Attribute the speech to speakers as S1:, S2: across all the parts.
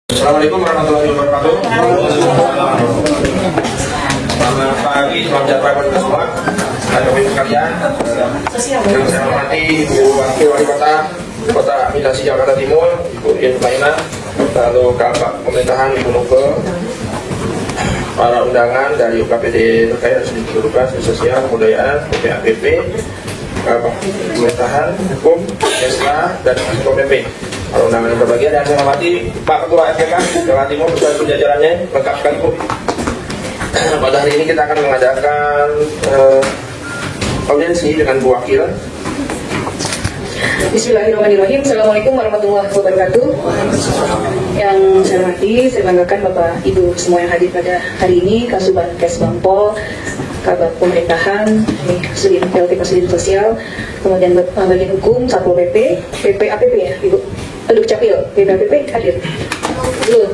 S1: Assalamualaikum warahmatullahi wabarakatuh. Selamat pagi, selamat sejahtera kita semua. Bapak Ibu sekalian, yang saya hormati Ibu Wakil Wali Kota Aminasi Jakarta Timur, Ibu Yen Paina, lalu Kabak Pemerintahan Ibu Nuke, para undangan dari UKPD terkait dari Tugas Sosial Kebudayaan, PPAPP, Kabak Pemerintahan Hukum, SK, dan Ketua PP. Para undangan yang berbahagia, dan saya hormati Pak Ketua FKK Jawa Timur beserta jajarannya lengkap sekali Bu. Pada hari ini kita akan mengadakan audiensi dengan Bu Wakil.
S2: Bismillahirrahmanirrahim. Assalamualaikum warahmatullahi wabarakatuh. Yang saya hormati, saya banggakan Bapak Ibu semua yang hadir pada hari ini, Kasubag Kesbangpol, Kabak Pemerintahan, Kasudin PLT Kasudin Sosial, kemudian bagian hukum, Satpol PP, PPAPP ya Ibu, Dukcapil, PPAPP hadir. Belum.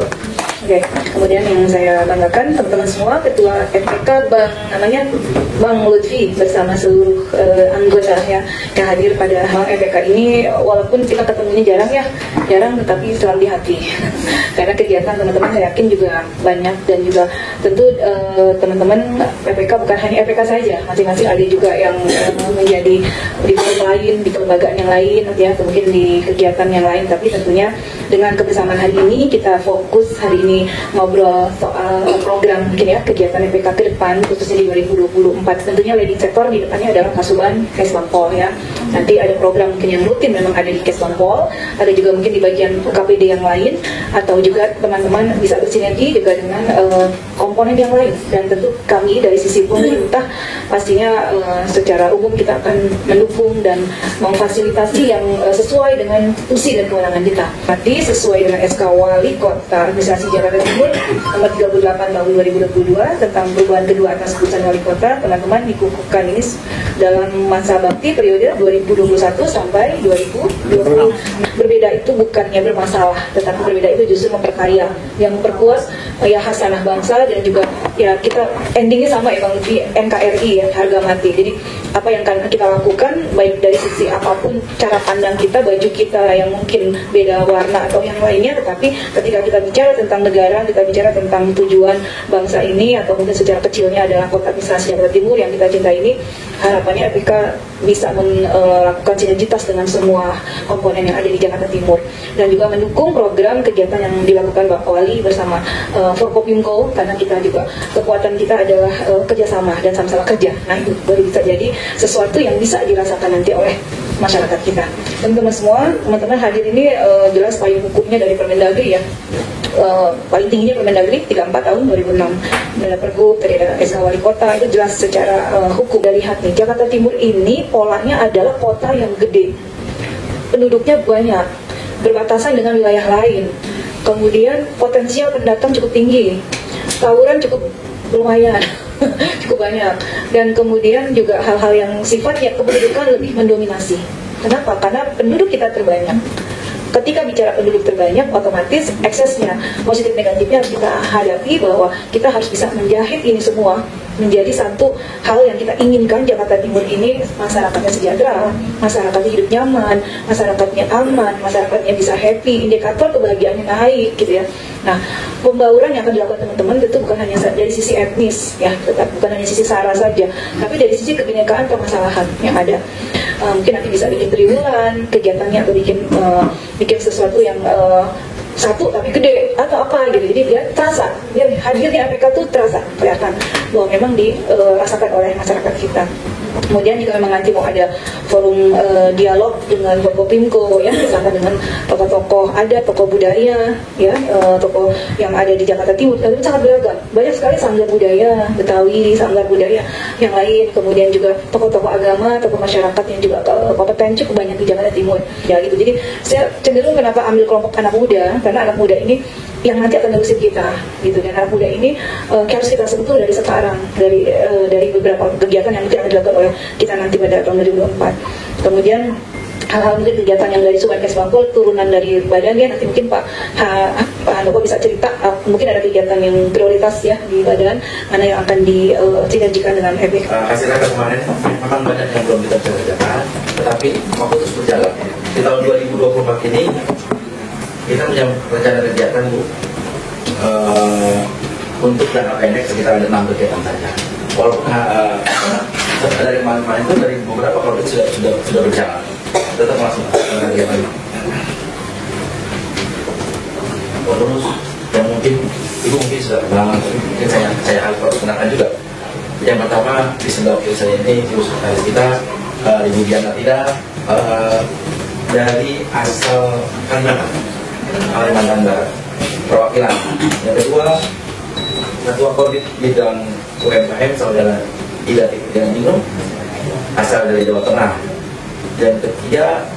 S2: Oke, kemudian yang saya banggakan teman-teman semua, Ketua FPK Bang Lutfi bersama seluruh anggota ya yang hadir pada FPK ini. Walaupun kita ketemunya jarang tetapi selalu di hati. Karena kegiatan teman-teman saya yakin juga banyak, dan juga tentu teman-teman FPK bukan hanya FPK saja, masing-masing ada juga yang menjadi di forum lain, di kelembagaan yang lain ya, mungkin di kegiatan yang lain. Tapi tentunya dengan kebersamaan hari ini kita fokus hari ini ngobrol soal program mungkin ya kegiatan FPK ke depan, khususnya di 2024. Tentunya leading sektor di depannya adalah Kasubag Kesbangpol ya. Nanti ada program mungkin yang rutin memang ada di Kesbangpol, ada juga mungkin di bagian KPD yang lain, atau juga teman-teman bisa bersinergi juga dengan komponen yang lain. Dan tentu kami dari sisi pemerintah pastinya secara umum kita akan mendukung dan memfasilitasi yang sesuai dengan fungsi dan kewenangan kita. Nanti sesuai dengan SK Wali Kota Administrasi Jakarta Timur nomor 38 tahun 2022 tentang perubahan kedua atas keputusan Wali Kota, teman-teman dikukuhkan ini dalam masa bakti periode 2021 sampai 2020. Berbeda itu bukannya bermasalah, tetapi berbeda itu justru memperkaya, yang memperkuat ya hasanah bangsa, dan juga ya kita endingnya sama ya Bang Lutfi, NKRI ya, harga mati. Jadi apa yang akan kita lakukan baik dari sisi apapun cara pandang kita, baju kita yang mungkin beda warna atau yang lainnya, tetapi ketika kita bicara tentang negara, kita bicara tentang tujuan bangsa ini, atau mungkin secara kecilnya adalah Kota Administrasi Jakarta Timur yang kita cintai ini, harapannya FPK bisa melakukan sinergitas dengan semua komponen yang ada di Jakarta Timur, dan juga mendukung program kegiatan yang dilakukan Bapak Wali bersama Forkopimko, karena kita juga kekuatan kita adalah kerjasama dan sama-sama kerja. Nah itu baru bisa jadi sesuatu yang bisa dirasakan nanti oleh masyarakat kita. Teman-teman semua, teman-teman hadir ini jelas payung hukumnya dari Permendagri ya. Paling tingginya Permendagri 34 tahun 2006, ada Pergub, tadi ada SK Wali Kota, itu jelas secara hukum. Kita lihat nih, Jakarta Timur ini polanya adalah kota yang gede, penduduknya banyak, berbatasan dengan wilayah lain, kemudian potensial pendatang cukup tinggi, tawuran cukup lumayan cukup banyak, dan kemudian juga hal-hal yang sifatnya kependudukan lebih mendominasi. Kenapa? Karena penduduk kita terbanyak. Ketika bicara penduduk terbanyak, otomatis eksesnya, positif negatifnya harus kita hadapi, bahwa kita harus bisa menjahit ini semua menjadi satu hal yang kita inginkan. Jakarta Timur ini masyarakatnya sejahtera, masyarakatnya hidup nyaman, masyarakatnya aman, masyarakatnya bisa happy, indikator kebahagiaannya naik gitu ya. Nah, pembauran yang akan dilakukan teman-teman tentu bukan hanya dari sisi etnis ya, tetap bukan hanya sisi sara saja, tapi dari sisi kebinekaan permasalahan yang ada. Mungkin nanti bisa bikin triwulan kegiatannya, atau bikin sesuatu yang satu tapi gede atau apa gitu. Jadi dia terasa, dia hadirnya FPK itu terasa, kelihatan bahwa memang dirasakan oleh masyarakat kita. Kemudian jika memang nanti mau ada forum dialog dengan Forkopimko ya, bersama dengan tokoh-tokoh, ada tokoh budaya ya, tokoh yang ada di Jakarta Timur, itu sangat beragam, banyak sekali sanggar budaya Betawi, sanggar budaya yang lain, kemudian juga tokoh-tokoh agama, tokoh masyarakat yang juga kompeten cukup banyak di Jakarta Timur ya gitu. Jadi saya cenderung kenapa ambil kelompok anak muda, karena anak muda ini yang nanti akan nerusin kita gitu, dan anak muda ini harus kita sentuh dari sekarang, dari beberapa kegiatan yang mungkin akan dilakukan oleh kita nanti pada tahun 2024. Kemudian hal-hal mungkin kegiatan yang dari Subag Kesbangpol, turunan dari badannya, nanti mungkin Pak Handoko bisa cerita, mungkin ada kegiatan yang prioritas ya di badan, mana yang akan disinergikan dengan FPK.
S3: Hasilnya kemarin memang banyak yang belum kita kerjakan, tetapi waktu terus berjalan. Di tahun 2024 ini kita punya rencana kegiatan Bu, untuk jangka pendek sekitar ada 6 kegiatan saja. Walaupun dari kemarin-kemarin itu dari beberapa proyek sudah berjalan, tetap langsung kegiatan. Terus yang mungkin Ibu mungkin sudah kenal, mungkin saya harus perkenalkan juga. Yang pertama di sebelah kiri saya ini Ibu sekretaris kita, Ibu Diana Tida, dari asal Kalimantan Barat, perwakilan. Yang kedua, Ketua Korbit Bidang UMKM Saudara Ida Tidian Minum, asal dari Jawa Tengah. Dan ketiga,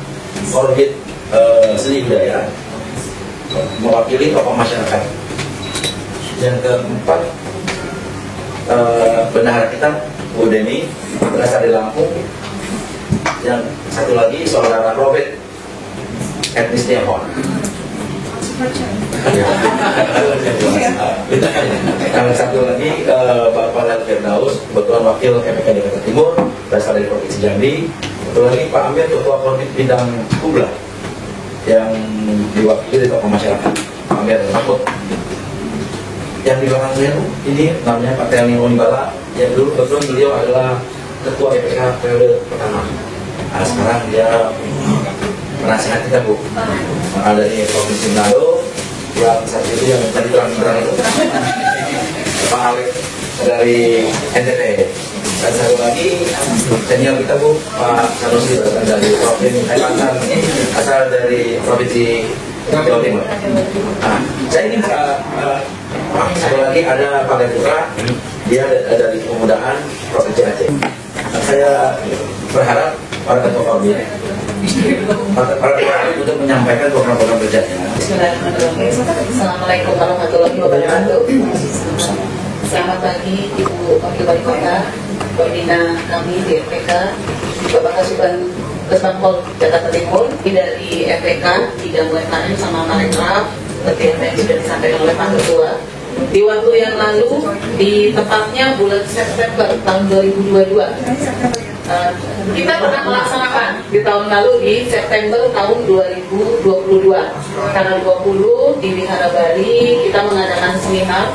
S3: Korbit Seni Budaya, mewakili tokoh masyarakat. Yang keempat, bendahara kita Bu Deni, berasal dari Lampung. Yang satu lagi Saudara Robert, etnis Tionghoa. Yang satu lagi Bapak Lel Firdaus, kebetulan wakil KPK Jakarta Timur, berasal dari Provinsi Jambi. Satu lagi Pak Amir, Ketua Korbit Bidang Kubla, yang diwakili dari tokoh masyarakat, Pak Amir Mahmud. Yang di belakang saya ini namanya Pak Telni Onibala, yang dulu kebetulan beliau adalah Ketua KPK periode pertama. Nah, sekarang dia penasihat kita Bu, dari Provinsi Manado. Yang satu itu yang tadi terang-terang itu Pak Alek dari NTT. Dan satu lagi senior kita Bu, Pak Sanusi dari Provinsi Kalimantan, asal dari Provinsi Jawa Timur. Nah, saya ingin satu lagi ada Pak Deputra, dia dari Pemudahan Provinsi Aceh. Nah, saya berharap para ketua Korbit untuk menyampaikan program-program kerjanya.
S2: Assalamualaikum warahmatullahi wabarakatuh. Selamat pagi Ibu Wakil Wali Kota, pembina kami di FPK, Bapak Kasuban Kesbangpol Jakarta Timur, dari FPK, bidang UMKM sama Marekraf, seperti yang sudah disampaikan oleh Pak Ketua. Di waktu yang lalu, di tepatnya bulan September tahun 2022, kita pernah melaksanakan di tahun lalu di September tahun 2022 tanggal 20 di Wihara Bali kita mengadakan seminar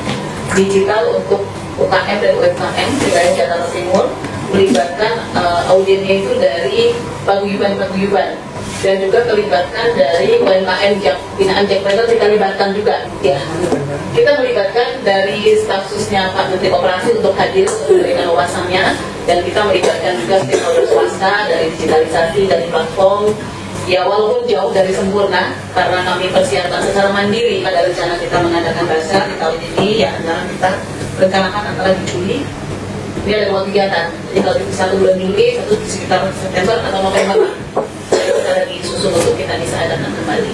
S2: digital untuk UKM dan UMKM wilayah Jakarta Timur, melibatkan audiennya itu dari paguyuban-paguyuban dan juga terlibatkan dari UMKM binaan Jack Planner, kita libatkan juga ya. Kita melibatkan dari staf susnya Pak Menteri Koperasi untuk hadir memberikan wawasannya, dan kita melibatkan juga stakeholder swasta dari digitalisasi, dari platform. Ya walaupun jauh dari sempurna karena kami persiapan secara mandiri pada rencana kita mengadakan basar di tahun ini, ya antara kita rencanakan antara di Juli. Ini ada 2 kegiatan, jadi kalau di 1 bulan Juli, 1 di sekitar September atau November. Kita lagi susun untuk kita bisa adakan kembali.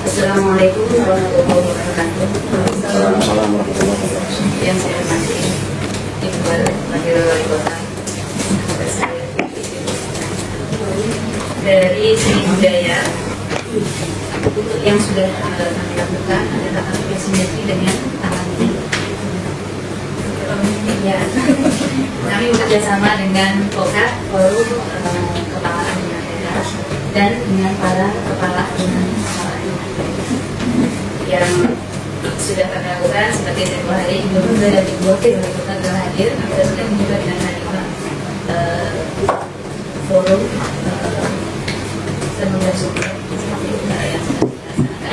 S2: Assalamualaikum warahmatullahi wabarakatuh.
S3: Assalamualaikum warahmatullahi wabarakatuh.
S2: Yang saya hormati Ibu Wakil Wali Kota, dari seni budaya untuk yang sudah kami lakukan adalah kami bersinergi dengan tangan ini. Ya, kami bekerjasama dengan Forum Kepala Daerah dan dengan para kepala yang sudah kami lakukan seperti tempo hari Gubernur dan Ibu Wakil Wali Kota telah hadir. Kita sudah juga dengan hadirnya forum semoga syukur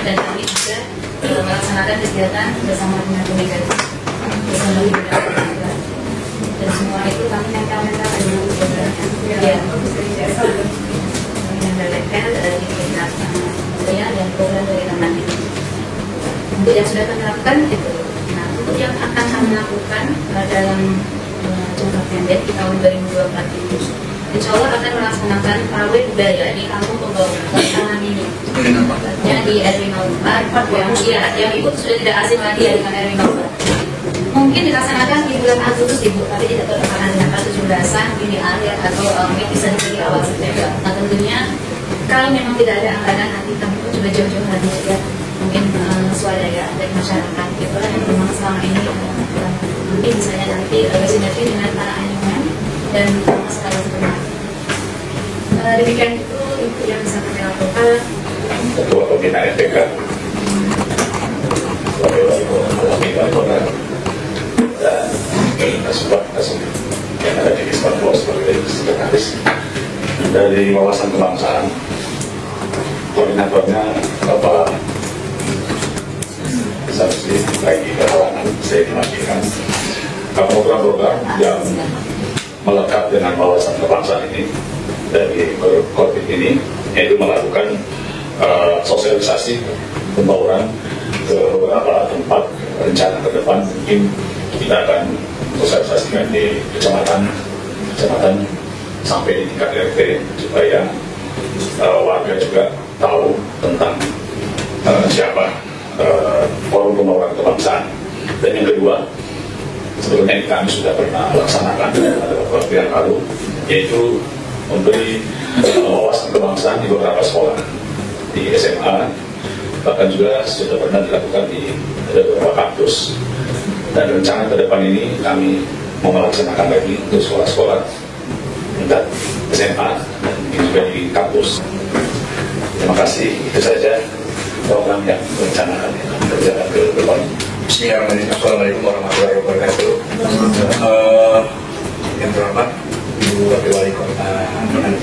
S2: dan kami juga melaksanakan kegiatan bersama dengan Kementerian bersama dengan dan semua itu kami mental-mental dengan programnya yang menjalankan dari kementerian saya dan program dari teman ini. Untuk yang sudah kami lakukan itu, nah untuk yang akan kami lakukan dalam jangka pendek di tahun 2024 ini, insya Allah akan melaksanakan pawai budaya di Kampung Pembangunan Tangan ini yang di RW 04 yang ikut sudah tidak asing lagi ya dengan RW 04. Mungkin dilaksanakan di bulan Agustus Ibu, tapi tidak bertepatan dengan 17-an ini area atau mungkin bisa di awal September. Nah tentunya kalau memang tidak ada anggaran, nanti kami pun juga jauh-jauh hari ya mungkin swadaya dari masyarakat gitu yang memang selama ini mungkin misalnya nanti bersinergi dengan para animan dan masalah sebenarnya. Demikian itu yang bisa kami lakukan.
S4: Ketua Pembina FPK Kasubag yang ada di Istanbul sebagai sekretaris dari wawasan kebangsaan. Koordinatornya Bapak Saksi lagi kehalangan, saya dimajikan. Program-program yang melekat dengan wawasan kebangsaan ini dari Korbit ini, yaitu melakukan sosialisasi pembauran ke beberapa tempat rencana ke depan. Mungkin kita akan sosialisasikan di kecamatan sampai di tingkat RT supaya warga juga tahu tentang siapa forum pembauran kebangsaan. Dan yang kedua, sebetulnya ini kami sudah pernah laksanakan ada beberapa yang lalu, yaitu memberi wawasan kebangsaan di beberapa sekolah di SMA, bahkan juga sudah pernah dilakukan di beberapa kampus. Dan rencana ke depan ini kami mau melaksanakan lagi untuk sekolah-sekolah tingkat SMA dan juga di kampus. Terima kasih, itu saja program yang direncanakan berjalan ke depan.
S3: Bismillahirrahmanirrahim. Assalamualaikum warahmatullahi wabarakatuh. Yang terhormat Ibu Wakil Wali Kota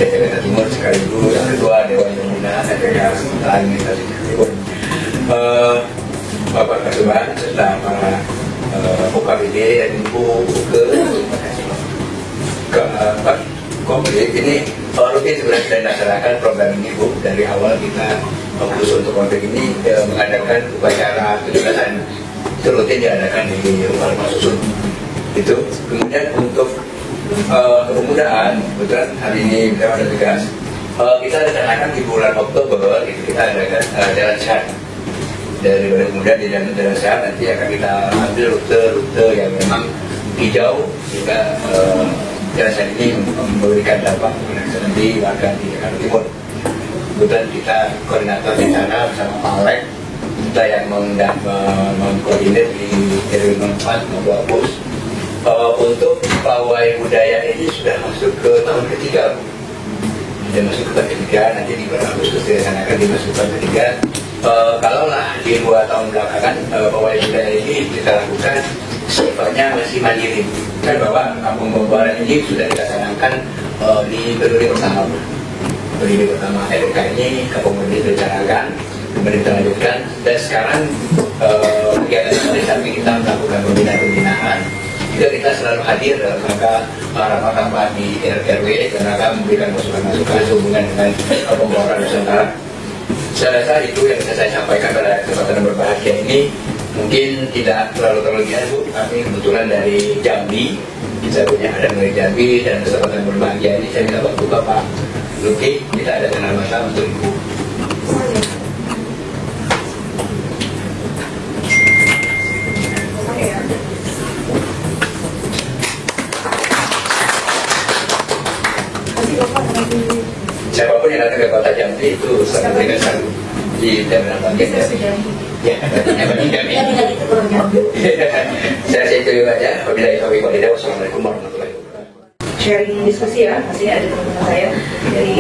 S3: Jakarta Timur sekaligus yang kedua Dewan Pembina FPK Administrasi Timur, Bapak Kasubag serta para OKPD dan Ibu keempat konflik ini rutin sudah kita laksanakan program ini Bu. Dari awal kita khusus untuk konflik ini mengadakan upacara 17-an itu rutin diadakan di rumah susun itu. Kemudian untuk kemudahan, kebetulan hari ini kita ada tugas, kita rencanakan di bulan Oktober itu kita adakan jalan sehat. Dari kemudian di jalan sehat nanti akan kita ambil rute-rute yang memang hijau sehingga jalan sehat ini memberikan dampak nanti warga di Jakarta Timur. Kemudian kita koordinator di sana bersama Pak Alek, kita yang mengkoordinir di RW 4 Nombor Bus. Untuk pawai budaya ini sudah masuk ke tahun ketiga. Sudah masuk ke tahun ketiga, nanti di bulan Agustus dilaksanakan di masuk tahun ketiga. Kalaulah di 2 tahun belakangan pawai budaya ini kita lakukan sifatnya masih mandiri. Kan bahwa kampung pembawaran ini sudah dilaksanakan di periode pertama. Periode pertama RK ini kampung ini direncanakan, kemudian kita lanjutkan, dan sekarang kegiatan samping kita melakukan pembinaan. Juga kita selalu hadir dalam rangka rapat-rapat di RW dan rangka memberikan masukan-masukan sehubungan dengan pembawaran Nusantara. Saya rasa itu yang bisa saya sampaikan pada kesempatan yang berbahagia ini. Mungkin tidak terlalu Bu, kami kebetulan dari Jambi, kita punya ada dari Jambi, dan kesempatan berbahagia ini saya minta waktu Bapak Luki, kita ada kenal masa untuk Ibu. Siapapun yang datang ke kota Jambi itu sangat dengan sangat di daerah bagian dari ya, saya itu aja. Wassalamualaikum warahmatullahi wabarakatuh.
S2: Sharing diskusi ya, maksudnya ada teman-teman saya dari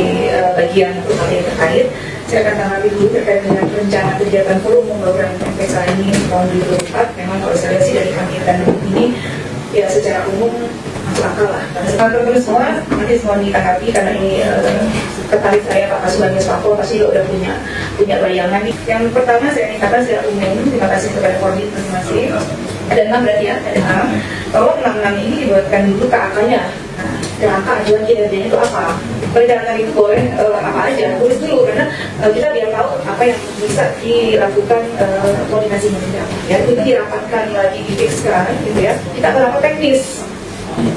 S2: bagian yang terkait. Saya akan tanggapi dulu terkait dengan rencana kegiatan forum pembauran MPK ini tahun 2024. Memang kalau saya lihat sih dari kegiatan ini ya secara umum masuk akal lah. Teman-teman semua nanti semua ditanggapi karena ini tertarik saya Pak Kasubag Bangpol pasti udah punya bayangan. Yang pertama saya ingin secara umum, terima kasih kepada Korbit masing-masing. Ada 6 berarti ya, ada 6. Bahwa 6 ini dibuatkan dulu ke angkanya. Nah, angka ajuan kinerjanya itu apa? Perencanaan itu boleh apa aja, tulis dulu karena kita biar tahu apa yang bisa dilakukan koordinasinya juga. Ya, itu dirapatkan lagi di sekarang gitu ya. Kita akan rapat teknis.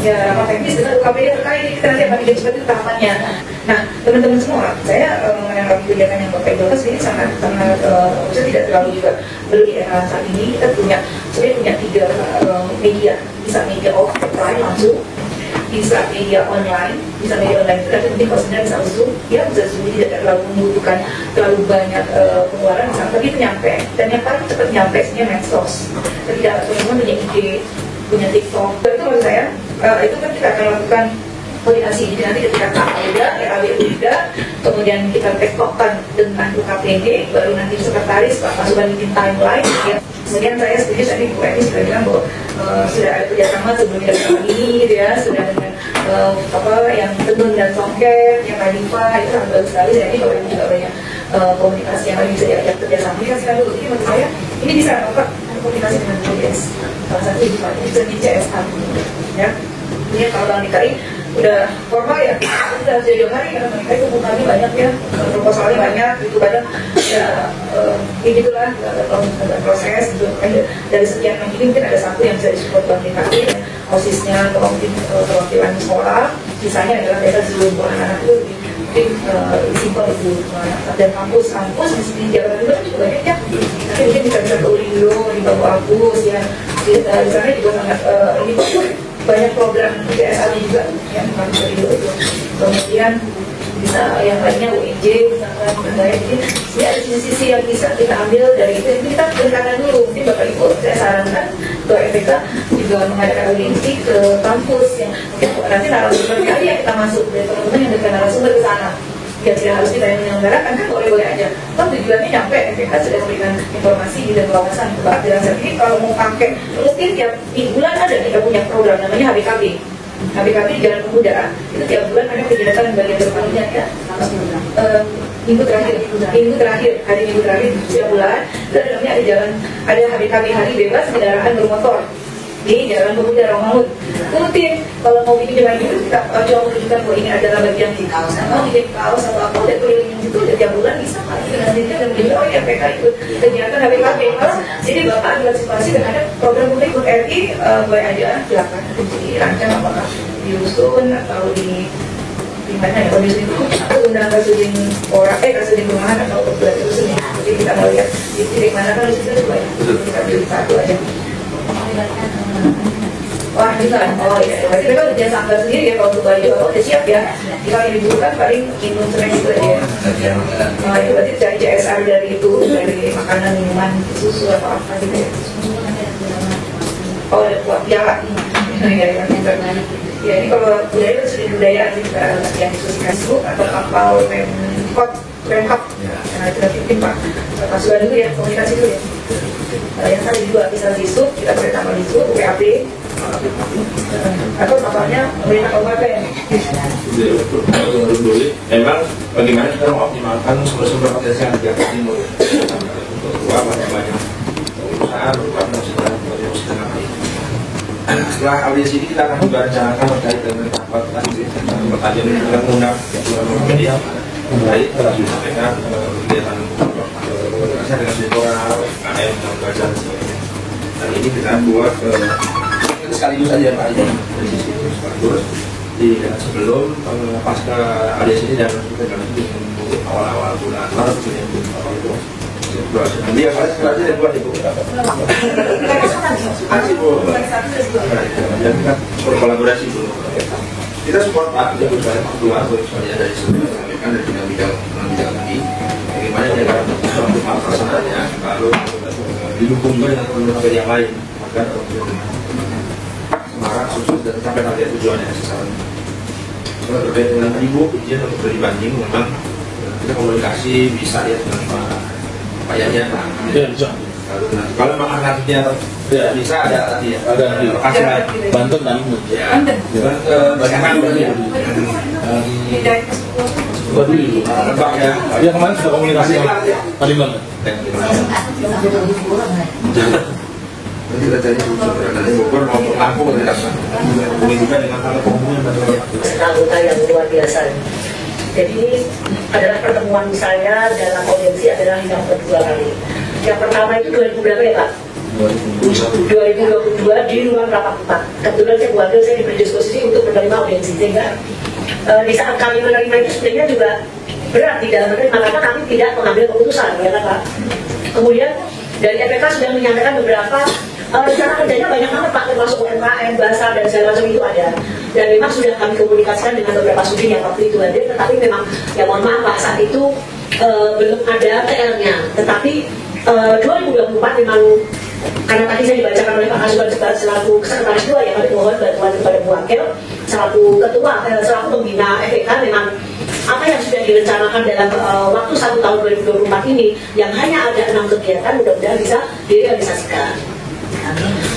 S2: Ya, rapat teknis dengan UKPD terkait kita nanti akan dijelaskan itu tahapannya. Nah, teman-teman semua, saya mengenai kegiatan yang Bapak Ibu ini sangat saya tidak terlalu juga belum di era saat ini kita punya 3 media, bisa media offline langsung, bisa media online itu nanti mungkin kalau sebenarnya bisa Zoom, ya bisa Zoom tidak terlalu membutuhkan terlalu banyak pengeluaran misalnya, tapi itu nyampe, dan yang paling cepat nyampe sebenarnya medsos. Tidak teman-teman punya IG, punya TikTok, dan itu menurut saya itu kan kita akan lakukan koordinasi. Jadi nanti ketika RAB udah, kemudian kita tektokkan dengan UKPD, baru nanti sekretaris Pak Pasukan bikin timeline. Ya. Kemudian saya setuju tadi Bu Edi sudah bilang bahwa sudah ada kerjasama sebelumnya dengan ini, gitu ya, sudah dengan yang Tenun dan Songket, yang Kadifa, itu sangat bagus sekali. Jadi kalau ini juga banyak komunikasi yang lain bisa diajak kerjasama. Ini kasihkan dulu. Jadi menurut saya ini bisa apa? Komunikasi dengan ODS. Salah satu bisa di CSA. Ya. Ini kalau Bang DKI udah formal ya, kita jauh hari karena mereka itu bukannya banyak ya, proposalnya banyak, itu kadang ya gitulah ada proses gitu. Dari sekian yang ini mungkin ada satu yang bisa disupport Bang DKI, OSIS-nya atau mungkin perwakilan sekolah, sisanya adalah data seluruh anak-anak itu mungkin simpel itu. Dan kampus di sini Jawa Timur juga banyak ya, tapi mungkin bisa ke Ulindo, di Bawah Agus ya, di sana juga sangat ini banyak program CSR juga yang kami beri itu. Kemudian bisa yang lainnya UNJ misalkan baik. Jadi ada sisi-sisi yang bisa kita ambil dari itu. Ini kita berikan dulu. Mungkin Bapak Ibu saya sarankan ke FPK juga mengadakan audiensi ke kampus yang mungkin nanti narasumber kali ya kita masuk dari teman-teman yang berikan narasumber ke sana. Ya tidak harus kita yang menyelenggarakan, kan boleh-boleh aja. Kan tujuannya nyampe, FPK sudah memberikan informasi dan wawasan ke Pak Dirasa. Ini kalau mau pakai, mungkin tiap bulan ada kita punya program namanya HBKB. HBKB di Jalan Pemuda, itu tiap bulan ada kegiatan yang bagian terpanunya ya. Minggu terakhir, hari Minggu terakhir setiap bulan itu ada namanya ada HBKB, hari bebas kendaraan bermotor di Jalan Pemuda Romangun. Rutin kalau mau bikin dengan itu kita coba menunjukkan bahwa ini adalah bagian di kaos, mau bikin kaos atau apa udah kelilingin gitu, udah tiap bulan bisa nanti dan menunjukkan oh ya PK itu kegiatan HBKB. Jadi Bapak antisipasi dan ada program untuk RI boleh aja silakan dirancang apakah di rusun atau di mana ya, kalau di sini itu undang kasudin kasudin rumahan atau berarti rusun ya. Jadi kita mau lihat di titik mana kan di situ itu banyak, kita pilih satu aja. Wah bisa, oh iya, berarti mereka udah jasa angka sendiri ya kalau untuk baju udah siap ya. Jika yang dibutuhkan paling minum sering itu aja. Nah itu berarti cari CSR dari itu, dari makanan, minuman, susu atau apa gitu ya. Oh ada buat piala. Ya ini kalau budaya itu sudah budaya kita yang diskusikan dulu atau kapal Pemkot. Nah itu nanti mungkin Pak Pasukan dulu ya, komunikasi dulu ya. Yang tadi juga bisa disub, kita boleh tambah disub, UPAP atau kapalnya pemerintah kabupaten.
S1: Memang bagaimana kita mengoptimalkan sumber-sumber potensi yang di Jawa Timur untuk banyak perusahaan, berusaha setelah audiensi ini kita akan juga rencanakan terkait dengan rapat pertanyaan dengan undang media terkait dengan kegiatan dengan sektoral, KM, dan belajar. Dan ini kita buat sekaligus saja Pak Aja dari sisi sekaligus sebelum pasca audiensi ini dan awal-awal bulan Maret ini itu. Jadi yang paling setelah ini buat Ibu. Kasih Bu. Dan kita berkolaborasi dulu. Kita support Pak, kita berbanyak keluar soalnya dari sampaikan dari bidang tadi. Bagaimana cara untuk pelaksanaannya, lalu didukung juga dengan program yang lain agar Semarang sukses dan sampai target tujuannya sasaran. Kalau terkait dengan Ibu izin untuk dibanding, memang kita komunikasi bisa ya dengan Pak Yahya.
S5: Ya bisa.
S1: Kalau memang alternatifnya ya bisa ada nanti ya.
S5: Ada di lokasi Banten dan
S1: ya. Bagaimana ya?
S5: Badui.
S1: Lebak ya.
S5: Ya kemarin sudah komunikasi sama Palembang.
S1: Kita cari dari Bogor maupun Lampung tidak hubungi juga dengan hal hubungan
S6: anggota yang luar biasa. Jadi ini adalah pertemuan saya dalam audiensi adalah yang kedua kali. Yang pertama itu 2000 berapa ya Pak? 2022 di ruang rapat 4. Kebetulan saya wakil saya diberi diskusi untuk menerima audiensi sehingga di saat kami menerima itu sebenarnya juga berat di dalam menerima karena kami tidak mengambil keputusan ya kan Pak. Kemudian dari FPK sudah menyampaikan beberapa cara kerjanya banyak banget Pak, termasuk UMKM, bahasa dan segala macam itu ada. Dan memang sudah kami komunikasikan dengan beberapa sudin yang waktu itu hadir, tetapi memang ya mohon maaf Pak saat itu belum ada PR-nya. Tetapi 2024 memang karena tadi saya dibacakan oleh Pak Asuban selaku sekretaris 2 ya kami mohon bantuan kepada Wakil selaku ketua, selaku pembina FPK, memang apa yang sudah direncanakan dalam waktu 1 tahun 2024 ini yang hanya ada 6 kegiatan mudah-mudahan bisa direalisasikan.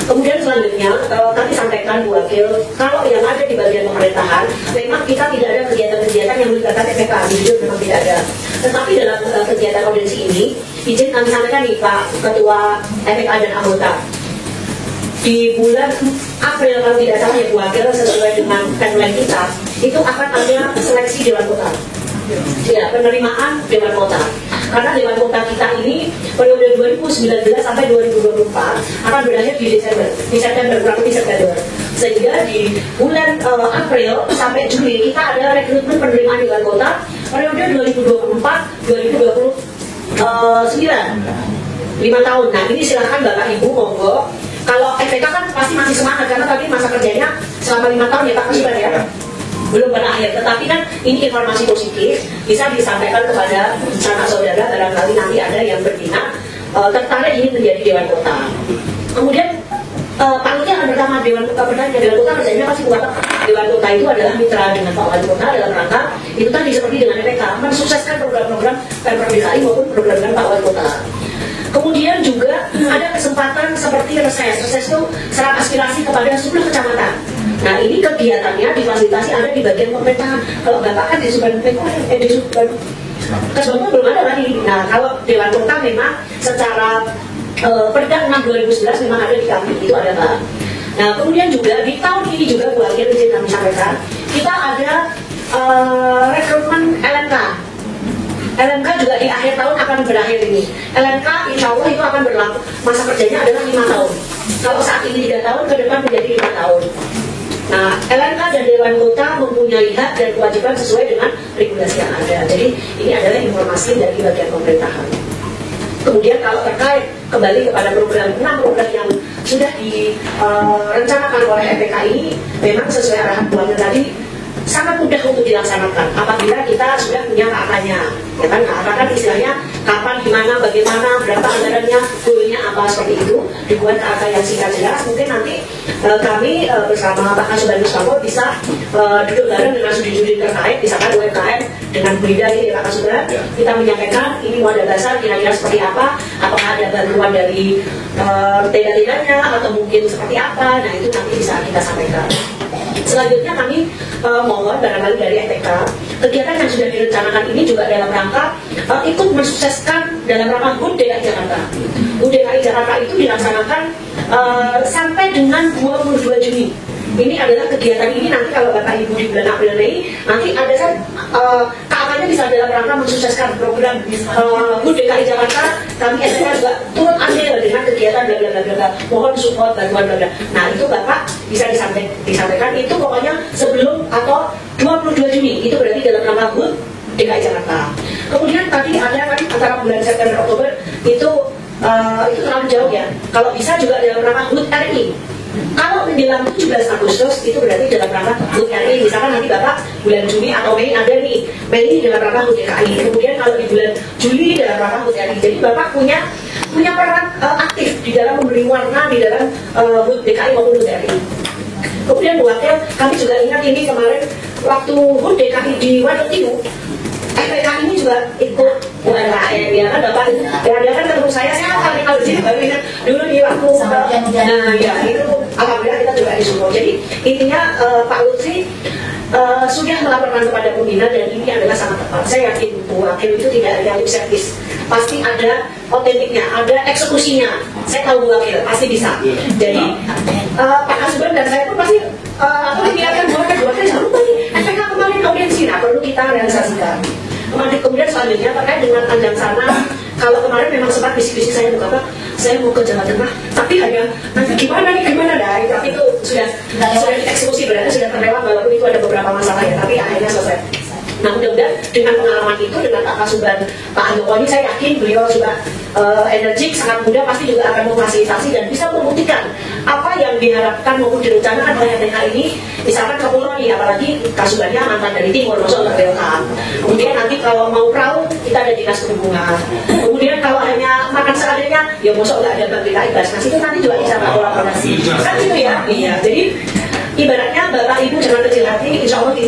S6: Kemudian selanjutnya kami sampaikan Bu Wakil, kalau yang ada di bagian pemerintahan memang kita tidak ada kegiatan-kegiatan yang melibatkan FPK, jujur memang tidak ada. Tetapi dalam kegiatan audiensi ini, izin kami sampaikan nih Pak Ketua FPK dan anggota, di bulan April kalau tidak salah ya Bu Wakil, sesuai dengan timeline kita, itu akan ada seleksi Dewan Kota. Ya, penerimaan Dewan Kota. Karena Dewan Kota kita ini periode 2019 sampai 2024 akan berakhir di September, kurang lebih September. Sehingga di bulan April sampai Juli kita ada rekrutmen penerimaan Dewan Kota periode 2024-2029. 5 tahun. Nah, ini silakan Bapak Ibu monggo. Kalau FPK kan pasti masih semangat karena tadi masa kerjanya selama 5 tahun ya Pak Kasuban ya. Belum berakhir, tetapi kan ini informasi positif bisa disampaikan kepada sanak saudara barangkali nanti ada yang berminat tertarik ingin menjadi Dewan Kota. Kemudian Pak Luki akan pertama Dewan Kota kerjanya pasti buat Dewan Kota itu adalah mitra dengan Pak Wali Kota dalam rangka itu tadi seperti dengan FPK mensukseskan program-program Pemprov DKI maupun program Pak Wali Kota. Kemudian juga ada kesempatan seperti reses itu serap aspirasi kepada 10 kecamatan. Nah ini kegiatannya difasilitasi ada di bagian pemerintahan. Kalau Bapak kan di Subang Kesbangpol belum ada lagi. Nah kalau Dewan Kota memang secara Perda 6 2011 memang ada di kami, itu ada Pak. Nah kemudian juga di tahun ini juga Bu Wakil izin kami sampaikan, kita ada rekrutmen LMK. LMK juga di akhir tahun akan berakhir ini. LMK insya Allah itu akan berlaku, masa kerjanya adalah 5 tahun. Kalau saat ini 3 tahun, ke depan menjadi 5 tahun. Nah, LMK dan Dewan Kota mempunyai hak dan kewajiban sesuai dengan regulasi yang ada. Jadi ini adalah informasi dari bagian pemerintahan. Kemudian kalau terkait kembali kepada program 6 program yang sudah direncanakan oleh FPK ini, memang sesuai arahan Bu Wakil tadi, sangat mudah untuk dilaksanakan apabila kita sudah punya KK-nya, ya kan? KK kan istilahnya kapan, gimana, bagaimana, berapa anggarannya, goalnya apa, seperti itu dibuat KK yang singkat jelas. Mungkin nanti kami bersama Pak Kasuban Mustampo bisa duduk bareng dengan studi-studi terkait, misalkan UMKM dengan Bu Ida ini Pak Kasuban, kita menyampaikan ini modal dasar kira-kira seperti apa, apakah ada bantuan dari tenda-tendanya atau mungkin seperti apa. Nah itu nanti bisa kita sampaikan. Selanjutnya kami mohon barangkali dari FPK, kegiatan yang sudah direncanakan ini juga dalam rangka ikut mensukseskan dalam rangka HUT DKI Jakarta. HUT DKI Jakarta itu dilaksanakan sampai dengan 22 Juni. Ini adalah kegiatan ini nanti kalau Bapak Ibu di bulan April Mei nanti ada kan KK-nya bisa dalam rangka mensukseskan program HUT DKI Jakarta. Kami SDK juga turut andil dengan kegiatan bla bla bla bla. Mohon support bantuan bla bla. Nah itu Bapak bisa disampaikan itu pokoknya sebelum atau 22 Juni itu berarti dalam rangka HUT DKI Jakarta. Kemudian tadi ada kan antara bulan September Oktober itu terlalu jauh ya. Kalau bisa juga dalam rangka HUT RI. Kalau menjelang 17 Agustus itu berarti dalam rangka HUT RI. Misalkan nanti Bapak bulan Juni atau Mei ada nih, Mei dalam rangka HUT DKI. Kemudian kalau di bulan Juli dalam rangka HUT RI. Jadi Bapak punya peran aktif di dalam memberi warna di dalam HUT DKI maupun HUT RI. Kemudian Bu Wakil, kami juga ingat ini kemarin waktu HUT DKI di Waduk Timu, FPK ini juga ikut UMKM ya kan Bapak ya kan ketemu saya kalau di sini baru ingat dulu di waktu nah ya itu alhamdulillah kita juga disupport. Jadi intinya Pak Lutfi sudah melaporkan kepada pembina dan ini adalah sangat tepat. Saya yakin Bu Wakil itu tidak ada lip service, pasti ada otentiknya, ada eksekusinya. Saya tahu Bu Wakil pasti bisa. Jadi Pak Kasuban dan saya pun pasti aku mengingatkan Bu Wakil jangan lupa nih FPK kemarin audiensi, nah perlu kita realisasikan. Kemudian selanjutnya terkait dengan Anjang Sana, kalau kemarin memang sempat bisik-bisik saya buka Pak, saya mau ke Jawa Tengah, tapi hanya nanti gimana dari tapi itu sudah dieksekusi, berarti sudah terlewat walaupun itu ada beberapa masalah ya, tapi akhirnya selesai. Nah mudah-mudahan dengan pengalaman itu dengan Pak Kasuban, Pak Andoko ini saya yakin beliau juga energik, sangat muda, pasti juga akan memfasilitasi dan bisa membuktikan apa yang diharapkan maupun direncanakan oleh FPK ini. Misalkan ke pulau nih, apalagi Kasubannya mantan dari timur, masuk ke Delta. Kemudian nanti kalau mau perahu, kita ada dinas perhubungan. Kemudian kalau hanya makan seadanya, ya masuk nggak ada Bank DKI Basnas, itu nanti juga bisa kolaborasi. Kan gitu ya, iya. Jadi ibaratnya Bapak Bapak Ibu jangan kecil hati, insya Allah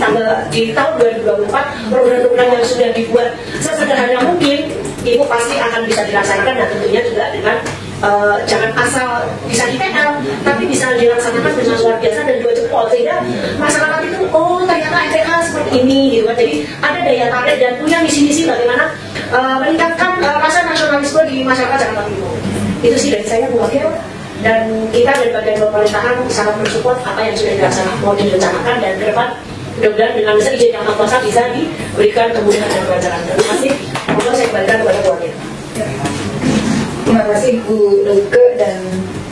S6: di tahun 2024 program-program yang sudah dibuat sesederhana mungkin Ibu pasti akan bisa dilaksanakan, dan tentunya juga dengan jangan asal bisa di-TL, tapi bisa dilaksanakan dengan luar biasa dan 2 jempol, sehingga masyarakat itu oh ternyata FPK seperti ini gitu kan. Jadi ada daya tarik dan punya misi-misi bagaimana meningkatkan rasa nasionalisme di masyarakat Jakarta Timur. Itu sih dari saya Bu Wakil, dan kita dari bagian pemerintahan sangat mensupport apa yang sudah dilaksanakan, mau direncanakan, dan ke depan mudah-mudahan dengan bisa izin yang Maha Kuasa bisa diberikan kemudahan dan kelancaran. Terima kasih. Mohon saya kembalikan kepada Bu Wakil.
S2: Terima kasih Bu Luke dan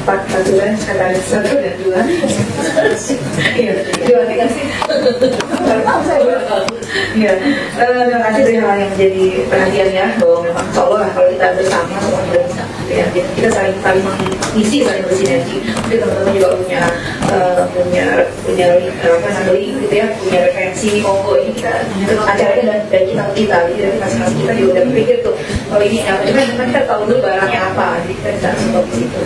S2: Pak Paturan, Sekretaris 1 dan 2. Iya, terima kasih. Iya, terima kasih dari hal yang menjadi perhatian ya, bahwa memang insya Allah kalau kita bersama semua kita bisa. Ya, kita saling mengisi, saling bersinergi. Mungkin teman-teman juga punya link gitu ya, punya referensi, monggo ini kita acaranya dan kita jadi masing-masing kita juga udah berpikir tuh kalau ini apa, cuma kita tahu dulu barangnya apa, jadi kita bisa stop di situ.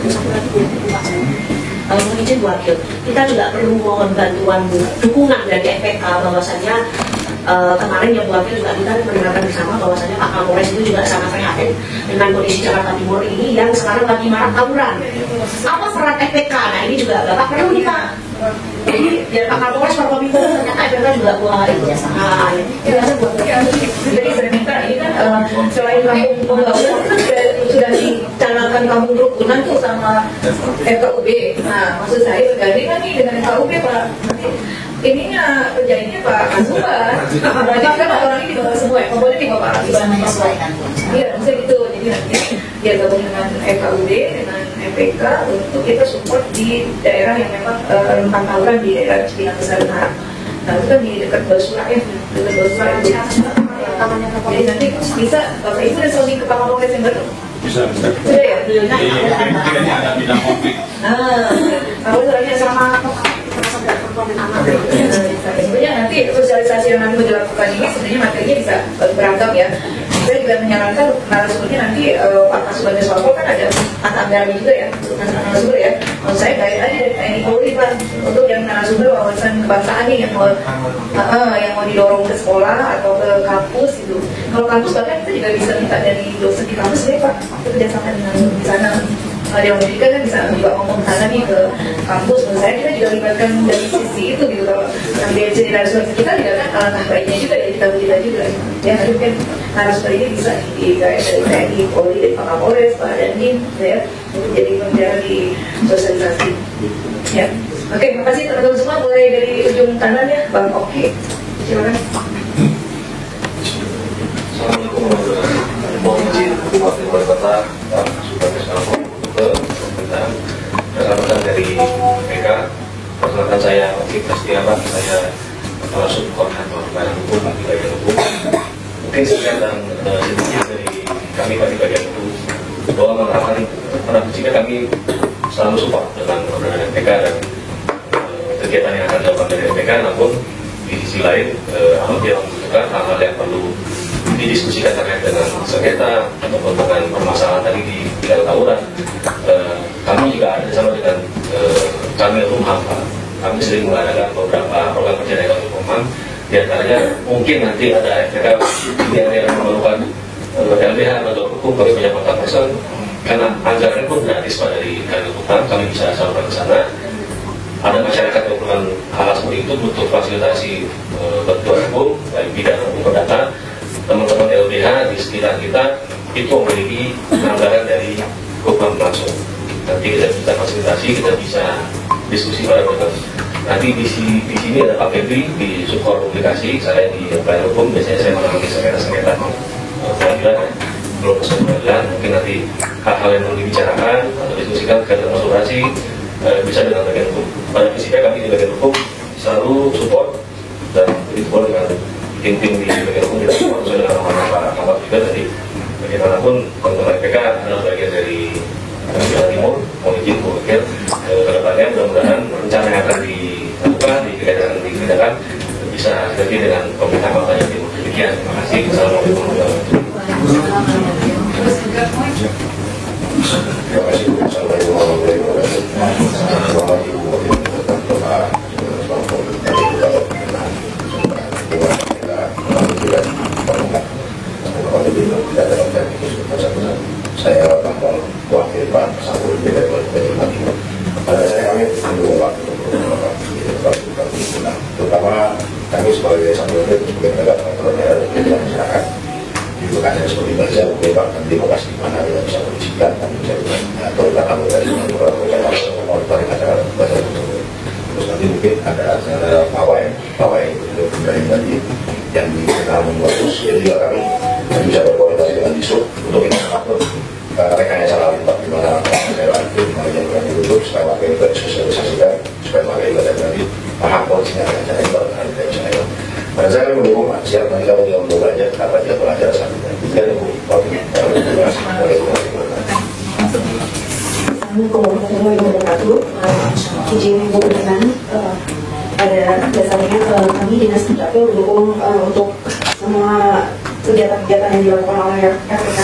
S6: Mohon izin Wakil, kita juga perlu mohon bantuan dukungan dari FPK bahwasanya kemarin yang Wakil juga kita mendengarkan bersama bahwasanya Pak Kapolres itu juga sangat prihatin dengan kondisi Jakarta Timur ini yang sekarang lagi marak tawuran. Apa peran FPK? Nah ini juga Bapak perlu nih Pak. Jadi biar Pak Kapolres Forkominfo ternyata FPK juga buah itu ya sangat.
S2: Jadi saya minta ini kan selain kampung pembangunan sudah dicanangkan kampung rukunan tuh sama FKUB. Nah maksud saya bergandingan nih dengan FKUB Pak. Ininya kerjanya Pak Asuban. Berarti kan orang ini di bawah semua, komponen di bawah Pak Asuban. Iya, bisa gitu. Jadi nanti dia gabung dengan FKUD, dengan MPK untuk kita support di daerah yang memang rentan tawuran di daerah Cipinang Besar. Nah, itu kan di dekat Basura ya, dekat Basura itu. Jadi nanti bisa Bapak Ibu dan suami ke Pak Kapolres yang baru.
S4: Bisa.
S2: Sudah ya?
S4: Ini ada bidang konflik.
S2: Kalau soalnya sama sebenarnya nanti sosialisasi yang nanti dilakukan ini sebenarnya materinya bisa beragam ya. Saya juga menyarankan narasumbernya nanti Pak Kasubag Swapol kan ada anggaran juga ya, narasumber ya. Kalau saya guide aja dari TNI Polri Pak untuk yang narasumber wawasan kebangsaan nih yang mau didorong ke sekolah atau ke kampus itu. Kalau kampus bahkan kita juga bisa minta dari dosen di kampus ya Pak, kerjasama dengan di sana. Yang pendidikan kan bisa juga ngomong sana nih ke kampus. Menurut saya kita juga libatkan dari sisi itu gitu. Kalau yang BNC di narasumber kita juga kan alangkah baiknya juga ya kita juga ya nanti kan narasumber ini bisa digait dari TNI, Polri, dari Pak Kapolres, Pak Dandim ya untuk jadi pembicara di sosialisasi ya. Oke, makasih teman-teman semua, mulai dari ujung kanan ya Bang Oki, silakan.
S3: Assalamualaikum warahmatullahi wabarakatuh. Mohon izin Wakil Wali Kota Pak Sebagai Salmo tentang rekan-rekan dari PK. Perkenalkan saya Wakil Prasetya, saya Kepala Subkoordinator Badan Hukum di bagian hukum. Mungkin sekian dan sedikit dari kami di bagian hukum bahwa jika kami selalu support dengan program MPK dan kegiatan yang akan dilakukan dari MPK, namun di sisi lain apabila membutuhkan hal-hal yang perlu didiskusikan terkait dengan sengketa ataupun dengan permasalahan tadi di bidang tawuran, kami juga ada sama dengan kami Rumham Pak. Kami sering mengadakan beberapa program kerja dari Rumham, di antaranya mungkin nanti ada FPK yang memerlukan LBH atau hukum bagi banyak kontak person, karena anggaran pun gratis Pak dari Rumham, kami bisa salurkan ke sana. Ada masyarakat yang melakukan hal seperti itu butuh fasilitasi bantuan hukum dari bidang hukum perdata. Teman-teman LBH di sekitar kita itu memiliki anggaran dari hukum langsung. Nanti kita bisa fasilitasi, kita bisa diskusi pada mereka. Nanti di sini ada Pak Febri di Subkor Publikasi, saya di pelayanan hukum, biasanya saya menangani sengketa-sengketa pengadilan, belum selesai pengadilan. Mungkin nanti hal-hal yang perlu dibicarakan atau diskusikan terkait dengan asuransi bisa dengan bagian hukum. Pada prinsipnya kami di bagian hukum selalu support dan begitu dengan tim-tim di bagian hukum tidak semua sesuai dengan Pak Kapal juga. Jadi bagaimanapun teman-teman FPK adalah bagian dari Jawa Timur. Mohon izin Bu Wakil ke depannya mudah-mudahan rencana yang akan dilakukan di kegiatan yang dikerjakan bisa seperti dengan pemerintah Kota Jawa Timur. Demikian, terima kasih. Assalamualaikum warahmatullahi wabarakatuh.
S4: Terima kasih. Assalamualaikum warahmatullahi wabarakatuh. Selamat Ibu Wakil Bapak
S3: sedikit ada pawai itu dari tadi yang dikenal bagus, jadi juga kami bisa berkoordinasi dengan Disub untuk kita mengatur rekayasa lalu lintas di mana daerah itu makanya bukan ditutup supaya warga itu disosialisasikan supaya warga itu tadi paham polisinya akan cara itu hari saya. Pada saya mendukung siap nanti kalau dia mau belajar apa dia belajar saat ini. Jadi waktu
S7: Assalamualaikum warahmatullahi wabarakatuh. Izin berkenan, pada dasarnya kami Dinas Dukcapil mendukung untuk semua kegiatan-kegiatan yang dilakukan oleh RPK.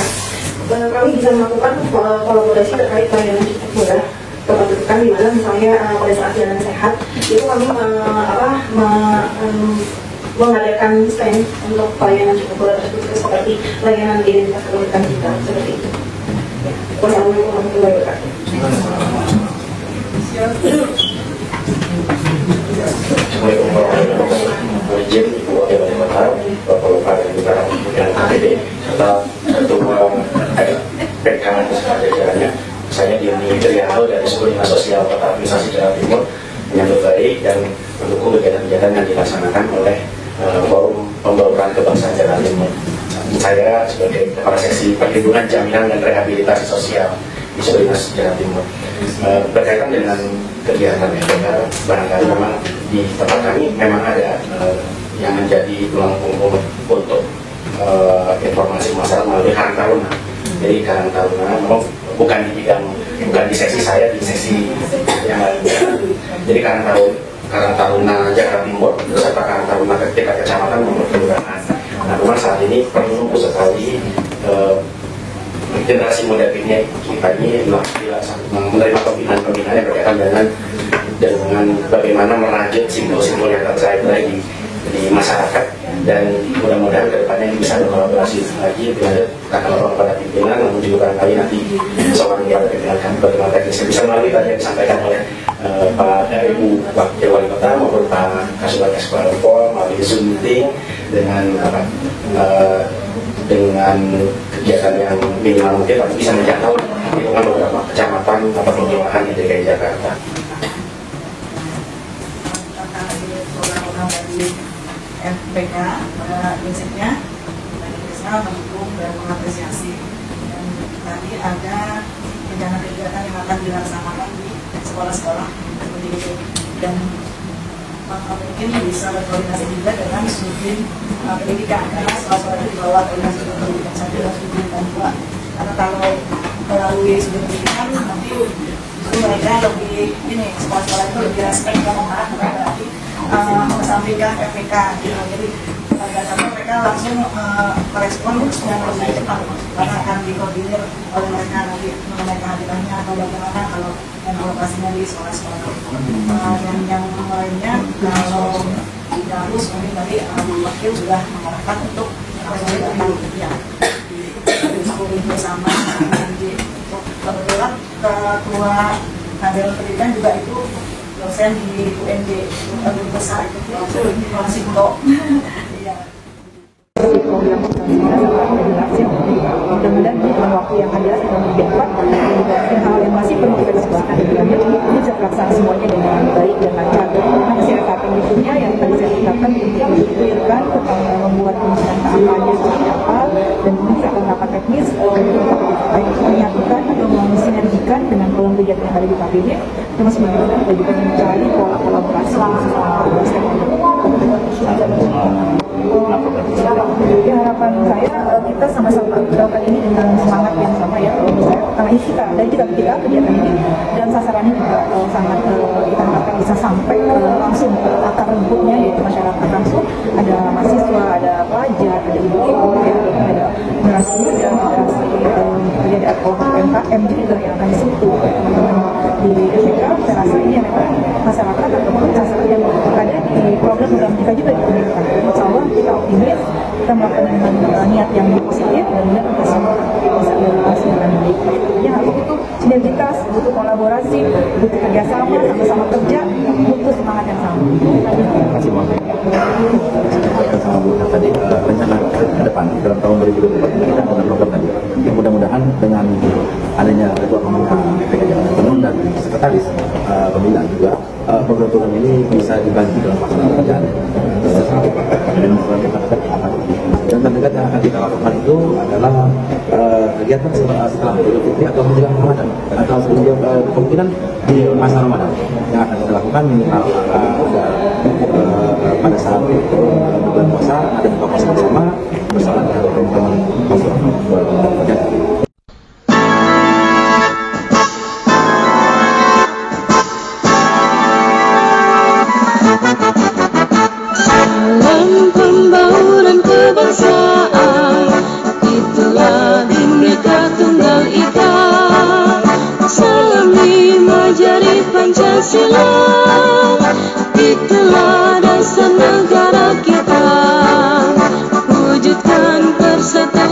S7: Kami bisa melakukan kolaborasi terkait layanan cukup murah kependudukan, di mana misalnya pada saat jalan sehat itu kami mengadakan stand untuk pelayanan cukup murah tersebut seperti layanan identitas kependudukan kita seperti itu. Wassalamualaikum warahmatullahi wabarakatuh.
S3: Assalamualaikum warahmatullahi wabarakatuh. Izin Ibu Wakil Wali Kota, Bapak Lupa dan juga pimpinan KPD serta Ketua PK beserta jajarannya. Saya Diony Trianto dari Sekolah Dinas Sosial Kota Administrasi Jawa Timur menyambut baik dan mendukung kegiatan-kegiatan yang dilaksanakan oleh Forum Pembauran Kebangsaan Jawa Timur. Saya sebagai Kepala Seksi Perlindungan Jaminan dan Rehabilitasi Sosial di Sekolah Dinas Jawa Timur. Berkaitan dengan kegiatan FPK, barangkali memang di tempat kami memang ada yang menjadi tulang punggung untuk informasi masyarakat melalui Karang Taruna. Jadi Karang Taruna memang bukan di seksi saya, di seksi yang lainnya. Jadi Karang Taruna Jakarta Timur beserta Karang Taruna tingkat kecamatan nomor kelurahan. Nah, memang saat ini perlu sekali generasi muda kita ini menerima pembinaan yang berkaitan dengan bagaimana merajut simbol-simbol yang terkait di masyarakat, dan mudah-mudahan kedepannya ini bisa berkolaborasi lagi dengan orang pada pimpinan, namun juga barangkali nanti seorang yang pimpinan kami bagaimana teknisnya bisa melalui tadi yang disampaikan oleh Pak Ibu Wakil Wali Kota maupun Pak Kasubag Bangpol melalui Zoom meeting dengan kegiatan yang minimal mungkin tapi bisa menjangkau lingkungan beberapa kecamatan atau kelurahan di DKI Jakarta.
S8: Program-program dari FPK pada prinsipnya kita mendukung dan mengapresiasi, dan tadi ada kegiatan-kegiatan yang akan dilaksanakan di sekolah-sekolah seperti itu, dan mungkin bisa berkoordinasi juga dengan Sudin Pendidikan, karena sekolah-sekolah itu di bawah koordinasi pendidikan 1 dan Sudin dan 2, karena kalau melalui Sudin Pendidikan nanti itu mereka lebih sekolah-sekolah itu lebih respect dan mengarah mengesampingkan FPK gitu. Jadi pada mereka langsung merespon dengan lebih cepat karena akan dikoordinir oleh mereka nanti mengenai kehadirannya atau bagaimana kalau yang alokasinya di sekolah-sekolah. Yang lainnya kalau tidak harus mungkin tadi wakil sudah mengarahkan untuk datang ya di sekolah bersama nanti. Kebetulan ketua kader pendidikan juga itu dosen di UNJ lebih besar itu masih untuk
S2: program mudah-mudahan dalam waktu yang ada lebih cepat, dan hal yang masih perlu kita diskusikan lebih lanjut ini bisa terlaksana semuanya dengan baik dan lancar. Nah, kesehatan berikutnya yang tadi saya katakan untuk menunjukkan tentang membuat perencanaan kampanye seperti apa, dan mungkin akan rapat teknis untuk menyatukan atau mensinergikan dengan program kegiatan yang ada di KPD, termasuk bagaimana kita juga mencari pola kolaborasi ya, harapan saya kita sama-sama melakukan ini dengan semangat yang sama ya. Karena ini kita kegiatan ini dan sasarannya juga sangat kita harapkan bisa sampai langsung ke akar rumputnya, yaitu masyarakat langsung. Ada mahasiswa, ada pelajar, ada ibu-ibu, ada generasi muda, jadi ada kelompok UMKM juga yang akan disentuh teman-teman di FPK. Saya rasa ini memang masyarakat ataupun sasaran yang ada di program-program kita juga diperlukan. Insya Allah kita optimis, kita melakukan dengan niat yang positif, dan kita bisa berhasil dengan baik. Ya, harus butuh sinergitas, butuh kolaborasi, butuh kerjasama, sama-sama kerja, butuh semangat yang sama.
S9: Terima kasih sama Bu tadi rencana ke depan dalam tahun 2024 kita dengan program tadi. Mudah-mudahan dengan adanya ketua pemerintah PPK Jakarta Penuh dan sekretaris pemilihan juga program-program ini bisa dibantu dalam pelaksanaan pekerjaan. Dan terdekat yang akan kita lakukan itu adalah kegiatan setelah Idul Fitri atau menjelang Ramadan atau kemungkinan di masa Ramadan yang akan kita lakukan minimal pada saat bulan puasa ada buka puasa bersama dengan teman-teman keluarga.
S10: Salam pembauran kebangsaan, itulah Bhinneka Tunggal Ika. Salam lima jari Pancasila, itulah dasar negara kita. Wujudkan persatuan